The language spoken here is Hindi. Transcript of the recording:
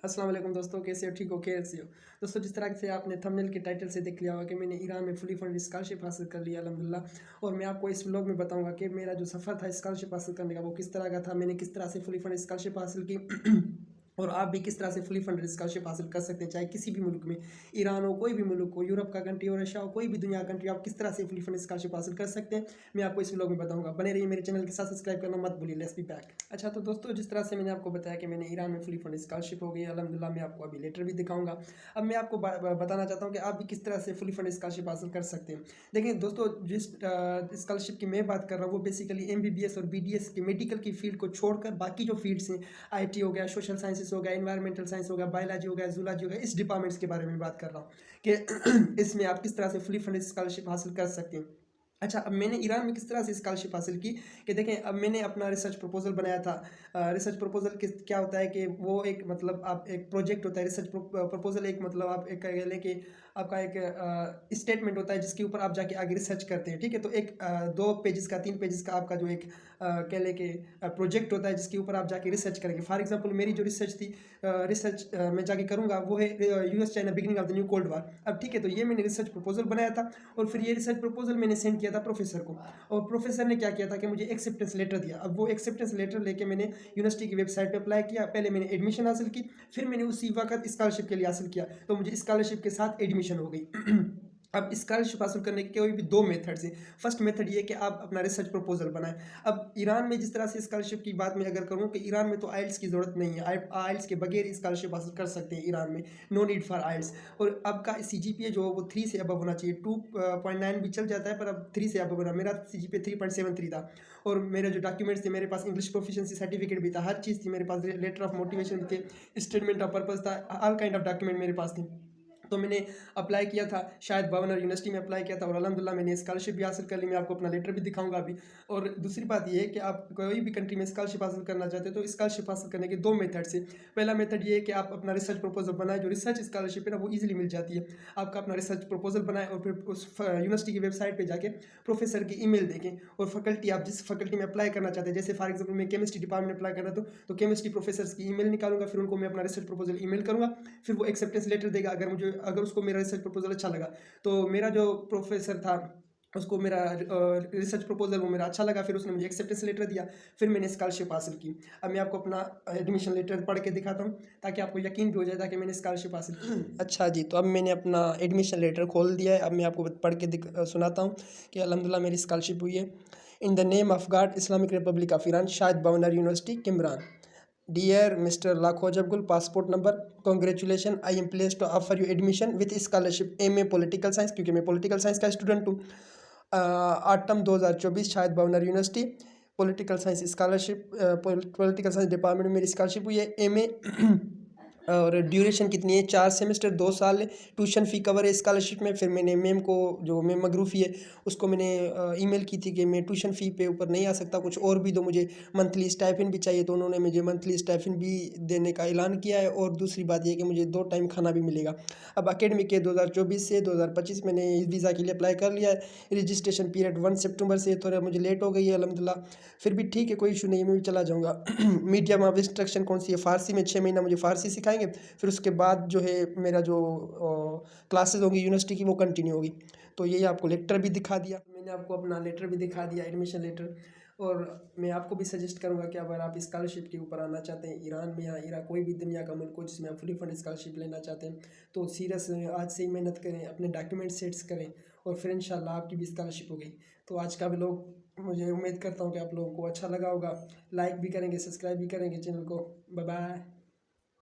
अस्सलाम वालेकुम दोस्तों, कैसे हो? ठीक हो? कैसे हो दोस्तों? जिस तरह से आपने थंबनेल के टाइटल से देख लिया होगा कि मैंने ईरान में फुली फंड स्कॉलरशिप हासिल कर लिया अल्हम्दुलिल्लाह। और मैं आपको इस व्लॉग में बताऊंगा कि मेरा जो सफ़र था स्कॉलरशिप हासिल करने का वो किस तरह का था, मैंने किस तरह से फुली फंड स्कॉलरशिप हासिल की और आप भी किस तरह से फुली फंड स्कॉलरशिप हासिल कर सकते हैं, चाहे किसी भी मुल्क में, ईरान हो, कोई भी मुल्क हो, यूरोप का कंट्री हो, रशिया हो, कोई भी दुनिया का कंट्री, आप किस तरह से फुली फंड स्कॉलरशिप हासिल कर सकते हैं, मैं आपको इस व्लॉग में बताऊंगा। बने रहिए मेरे चैनल के साथ, सब्सक्राइब करना मत भूलिए। Let's be back. अच्छा तो दोस्तों, जिस तरह से मैंने आपको बताया कि मैंने ईरान में फुली फंड स्कॉलरशिप हो गई अल्हम्दुलिल्लाह, मैं आपको अभी लेटर भी दिखाऊंगा। अब मैं आपको बताना चाहता हूँ कि आप भी किस तरह से फुली फंड स्कॉलरशिप हासिल कर सकते हैं। देखिए दोस्तों, जिस स्कॉलरशिप की मैं बात कर रहा हूँ वो बेसिकली MBBS और BDS की मेडिकल की फील्ड को छोड़कर बाकी जो फील्ड्स हैं, IT हो गया, सोशल साइंसेस हो गया, एनवायरमेंटल साइंस हो गया, बायोलॉजी हो गया, जूलॉजी हो गया, इस डिपार्टमेंट्स के बारे में बात कर रहा हूँ कि इसमें आप किस तरह से फुली फंड स्कॉलरशिप हासिल कर सकते हैं। अच्छा, अब मैंने ईरान में किस तरह से स्कॉलरशिप हासिल की कि देखें, अब मैंने अपना रिसर्च प्रपोजल बनाया था। रिसर्च प्रपोजल क्या होता है कि वो एक मतलब आप एक प्रोजेक्ट होता है। रिसर्च प्रपोजल एक मतलब आप एक कह लें कि आपका एक स्टेटमेंट होता है जिसके ऊपर आप जाके आगे रिसर्च करते हैं, ठीक है। तो एक 2 पेजेस का 3 पेजेस का आपका जो एक कह लें कि प्रोजेक्ट होता है जिसके ऊपर आप जाके रिसर्च करेंगे। फॉर एग्जांपल मेरी जो रिसर्च थी, रिसर्च मैं जाके करूँगा वो है US China beginning of the new cold war. अब ठीक है, तो ये मैंने रिसर्च प्रपोजल बनाया था और फिर ये रिसर्च प्रपोजल मैंने सेंड किया था प्रोफेसर को। और प्रोफेसर ने क्या किया था कि मुझे एक्सेप्टेंस लेटर दिया। अब वो एक्सेप्टेंस लेटर लेके मैंने यूनिवर्सिटी की वेबसाइट पे अप्लाई किया। पहले मैंने एडमिशन हासिल की, फिर मैंने उसी वक्त स्कॉलरशिप के लिए हासिल किया, तो मुझे स्कॉलरशिप के साथ एडमिशन हो गई। अब स्कॉलरशिप हासिल करने के कोई भी 2 मेथड्स हैं। फर्स्ट मेथड ये कि आप अपना रिसर्च प्रपोजल बनाएं। अब ईरान में जिस तरह से स्कॉलरशिप की बात मैं अगर करूँ कि ईरान में तो आइल्स की ज़रूरत नहीं है, आप आइल्स के बगैर स्कॉलरशिप हासिल कर सकते हैं ईरान में, नो नीड फॉर आइल्स। और अब का CGPA जो वो 3 से अबव होना चाहिए। 2.9 भी चल जाता है पर अब 3 से अबव होना। मेरा CGPA 3.73 था और मेरे जो डॉक्यूमेंट्स थे, मेरे पास इंग्लिश प्रोफिशिएंसी सर्टिफिकेट भी था, हर चीज़ थी मेरे पास, लेटर ऑफ मोटिवेशन भी थे, स्टेटमेंट ऑफ पर्पस था, ऑल काइंड ऑफ डॉक्यूमेंट मेरे पास थे। तो मैंने अप्लाई किया था, शायद भवनर यूनिवर्सिटी में अप्लाई किया था और अल्हम्दुलिल्लाह मैंने स्कॉलरशिप भी हासिल कर ली। मैं आपको अपना लेटर भी दिखाऊंगा अभी। और दूसरी बात ये है कि आप कोई भी कंट्री में स्कॉलरशिप हासिल करना चाहते हो तो स्कॉलरशिप हासिल करने के 2 मेथड से। पहला मेथड ये है कि आप अपना रिसर्च प्रपोजल बनाए। जो रिसर्च स्कॉलरशिप है ना वो ईजिली मिल जाती है। आपका अपना रिसर्च प्रपोजल बनाए और फिर उस यूनिवर्सिटी की वेबसाइट पर जाके प्रोफेसर की ईमेल देखें और फैकल्टी, आप जिस फैकल्टी में अप्लाई करना चाहते हैं, जैसे फॉर एग्जाम्पल मैं केमिस्ट्री डिपार्टमेंट में अप्लाई करना तो केमिस्ट्री प्रोफेसर की ईमेल निकालूंगा, फिर उनको मैं अपना रिसर्च प्रपोजल ईमेल करूंगा, फिर वो एक्सेप्टेंस लेटर देगा। अगर उसको मेरा रिसर्च प्रपोजल अच्छा लगा तो मेरा जो प्रोफेसर था उसको मेरा रिसर्च प्रपोजल वो मेरा अच्छा लगा, फिर उसने मुझे एक्सेप्टेंस लेटर दिया, फिर मैंने स्कॉलरशिप हासिल की। अब मैं आपको अपना एडमिशन लेटर पढ़ के दिखाता हूँ ताकि आपको यकीन भी हो जाए ताकि मैंने स्कॉलरशिप हासिल की। अच्छा जी, तो अब मैंने अपना एडमिशन लेटर खोल दिया है। अब मैं आपको पढ़ के सुनाता हूँ कि अल्हम्दुलिल्लाह मेरी स्कॉलरशिप हुई है। In the name of God, Islamic Republic of Iran, Shahid Bahonar University Kerman. Dear mister लाखोजब गुल, passport number, congratulation, I am place to offer you admission with scholarship MA political science, क्योंकि मैं पॉलिटिकल साइंस का स्टूडेंट हूँ। ऑटम 2024, शायद Bahonar University, political science scholarship, political science department में मेरी स्कॉलरशिप हुई है MA। और ड्यूरेशन कितनी है? 4 सेमेस्टर, 2 साल। ट्यूशन फ़ी कवर है स्कॉलरशिप में। फिर मैंने मैम को, जो मैम मगरूफ़ी है, उसको मैंने ईमेल की थी कि मैं ट्यूशन फ़ी पे ऊपर नहीं आ सकता, कुछ और भी दो, मुझे मंथली स्टाइपेंड भी चाहिए। तो उन्होंने मुझे मंथली स्टाइपेंड भी देने का ऐलान किया है। और दूसरी बात यह कि मुझे 2 टाइम खाना भी मिलेगा। अब अकेडमिक के 2024 से 2025 मैंने इस वीज़ा के लिए अप्लाई कर लिया है। रजिस्ट्रेशन पीरियड 1 सितंबर से, थोड़ा मुझे लेट हो गई है अल्हम्दुलिल्लाह, फिर भी ठीक है, कोई इशू नहीं है, मैं भी चला जाऊँगा। मीडियम ऑफ इंस्ट्रक्शन कौन सी है? फ़ारसी में 6 महीना मुझे फ़ारसी सिखाएंगे, फिर उसके बाद जो है मेरा जो क्लासेस होगी यूनिवर्सिटी की वो कंटिन्यू होगी। तो यही आपको लेटर भी दिखा दिया, मैंने आपको अपना लेटर भी दिखा दिया, एडमिशन लेटर। और मैं आपको भी सजेस्ट करूंगा कि अगर आप स्कॉलरशिप के ऊपर आना चाहते हैं ईरान में या ईरान कोई भी दुनिया का मुल्क हो जिसमें आप फुली फंड स्कॉलरशिप लेना चाहते हैं, तो सीरियस आज से ही मेहनत करें, अपने डॉक्यूमेंट सेट्स करें और फिर इंशाल्लाह आपकी भी स्कॉलरशिप हो गई। तो आज का भी लोग, मुझे उम्मीद करता हूँ कि आप लोगों को अच्छा लगा होगा। लाइक भी करेंगे, सब्सक्राइब भी करेंगे चैनल को। Bye bye.